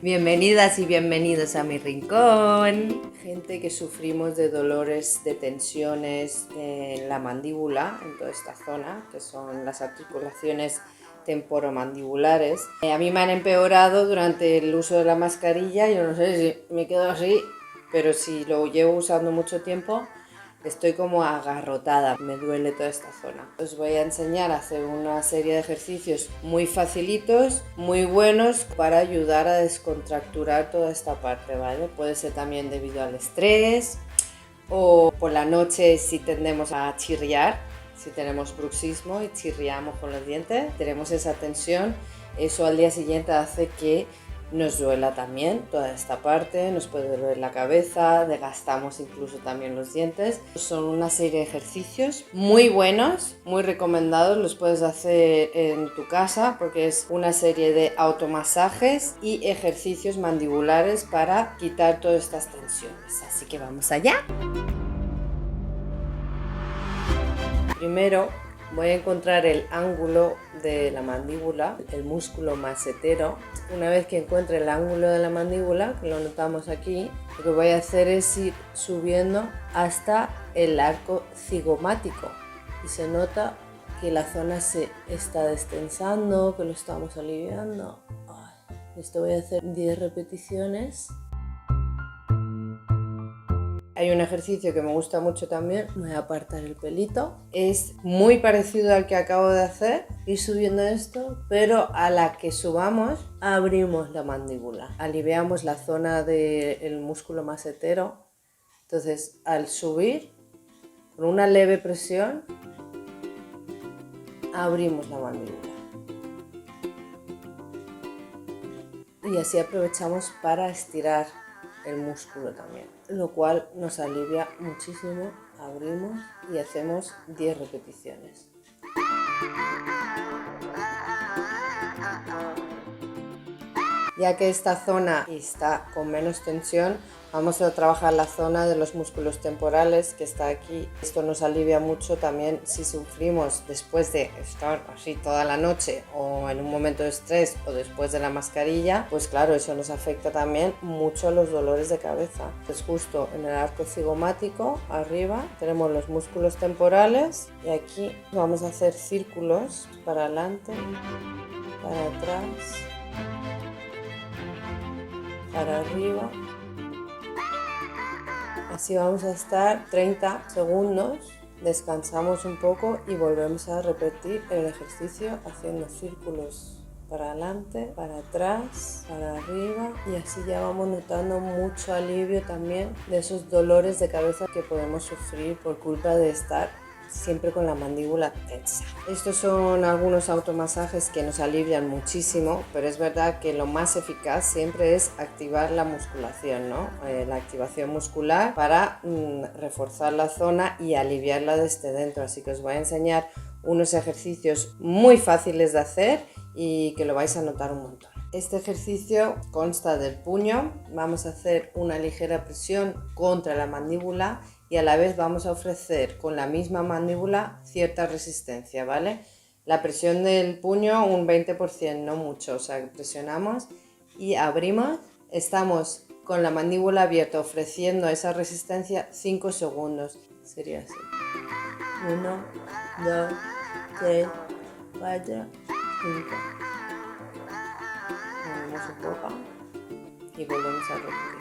Bienvenidas y bienvenidos a mi rincón. Gente que sufrimos de dolores, de tensiones en la mandíbula, en toda esta zona, que son las articulaciones temporomandibulares. A mí me han empeorado durante el uso de la mascarilla. Yo no sé si me quedo así, pero si lo llevo usando mucho tiempo, estoy como agarrotada, me duele toda esta zona. Os voy a enseñar a hacer una serie de ejercicios muy facilitos, muy buenos para ayudar a descontracturar toda esta parte, ¿vale? Puede ser también debido al estrés o por la noche si tendemos a chirriar, si tenemos bruxismo y chirriamos con los dientes, tenemos esa tensión, eso al día siguiente hace que nos duela también toda esta parte, nos puede doler la cabeza, desgastamos incluso también los dientes. Son una serie de ejercicios muy buenos, muy recomendados, los puedes hacer en tu casa porque es una serie de automasajes y ejercicios mandibulares para quitar todas estas tensiones. Así que vamos allá. Primero voy a encontrar el ángulo de la mandíbula, el músculo macetero. Una vez que encuentre el ángulo de la mandíbula, que lo notamos aquí, lo que voy a hacer es ir subiendo hasta el arco cigomático. Y se nota que la zona se está destensando, que lo estamos aliviando. Esto voy a hacer 10 repeticiones. Hay un ejercicio que me gusta mucho también, voy a apartar el pelito. Es muy parecido al que acabo de hacer, ir subiendo esto, pero a la que subamos abrimos la mandíbula. Aliviamos la zona del músculo macetero. Entonces al subir, con una leve presión, abrimos la mandíbula. Y así aprovechamos para estirar el músculo también, lo cual nos alivia muchísimo. Abrimos y hacemos 10 repeticiones. Ya que esta zona está con menos tensión, vamos a trabajar la zona de los músculos temporales que está aquí. Esto nos alivia mucho también si sufrimos después de estar así toda la noche o en un momento de estrés o después de la mascarilla, pues claro, eso nos afecta también mucho los dolores de cabeza. Pues justo en el arco cigomático, arriba, tenemos los músculos temporales y aquí vamos a hacer círculos para adelante, para atrás, para arriba. Así vamos a estar 30 segundos, descansamos un poco y volvemos a repetir el ejercicio haciendo círculos para adelante, para atrás, para arriba, y así ya vamos notando mucho alivio también de esos dolores de cabeza que podemos sufrir por culpa de estar siempre con la mandíbula tensa. Estos son algunos automasajes que nos alivian muchísimo, pero es verdad que lo más eficaz siempre es activar la musculación, ¿no? La activación muscular para reforzar la zona y aliviarla desde dentro. Así que os voy a enseñar unos ejercicios muy fáciles de hacer y que lo vais a notar un montón. Este ejercicio consta del puño, vamos a hacer una ligera presión contra la mandíbula y a la vez vamos a ofrecer con la misma mandíbula cierta resistencia, ¿vale? La presión del puño un 20%, no mucho, o sea, presionamos y abrimos, estamos con la mandíbula abierta ofreciendo esa resistencia 5 segundos, sería así. 1, 2, 3, 4, 5. Movemos un poco y volvemos a repetir.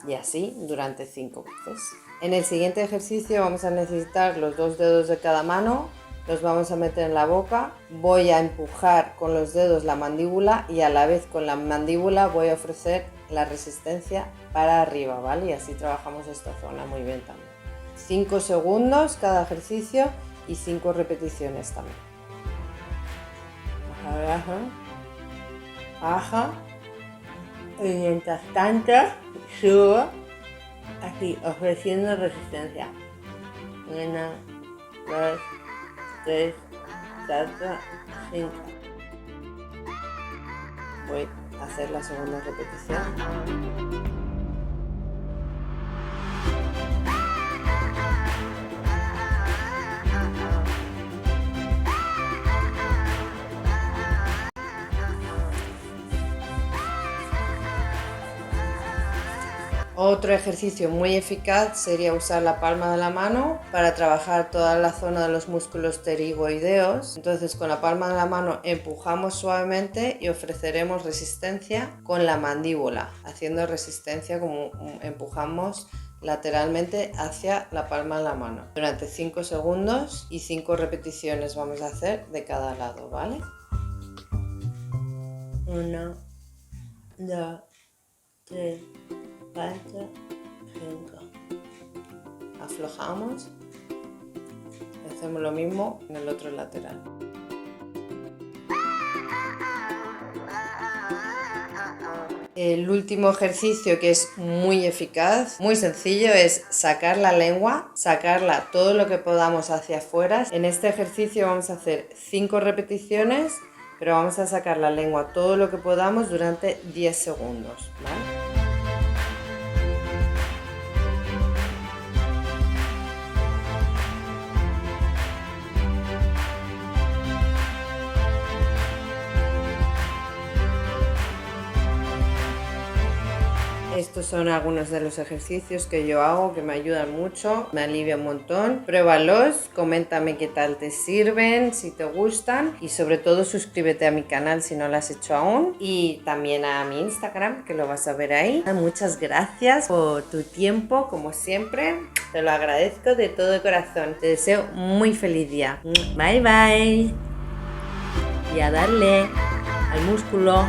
Y así durante 5 veces. En el siguiente ejercicio vamos a necesitar los 2 dedos de cada mano, los vamos a meter en la boca, voy a empujar con los dedos la mandíbula y a la vez con la mandíbula voy a ofrecer la resistencia para arriba, ¿vale? Y así trabajamos esta zona muy bien también. 5 segundos cada ejercicio y 5 repeticiones también. Baja, baja. Y mientras tanto subo así, ofreciendo resistencia. 1, 2, 3, 4, 5. Voy a hacer la segunda repetición. Otro ejercicio muy eficaz sería usar la palma de la mano para trabajar toda la zona de los músculos pterigoideos. Entonces con la palma de la mano empujamos suavemente y ofreceremos resistencia con la mandíbula, haciendo resistencia como empujamos lateralmente hacia la palma de la mano. Durante 5 segundos y 5 repeticiones vamos a hacer de cada lado, ¿vale? 1, 2, 3, 4, 5. Aflojamos. Hacemos lo mismo en el otro lateral. El último ejercicio, que es muy eficaz, muy sencillo, es sacar la lengua, sacarla todo lo que podamos hacia afuera. En este ejercicio vamos a hacer 5 repeticiones, pero vamos a sacar la lengua todo lo que podamos durante 10 segundos, ¿vale? Estos son algunos de los ejercicios que yo hago que me ayudan mucho, me alivia un montón. Pruébalos, coméntame qué tal te sirven, si te gustan y sobre todo suscríbete a mi canal si no lo has hecho aún y también a mi Instagram que lo vas a ver ahí. Muchas gracias por tu tiempo, como siempre, te lo agradezco de todo corazón. Te deseo muy feliz día. Bye bye y a darle al músculo.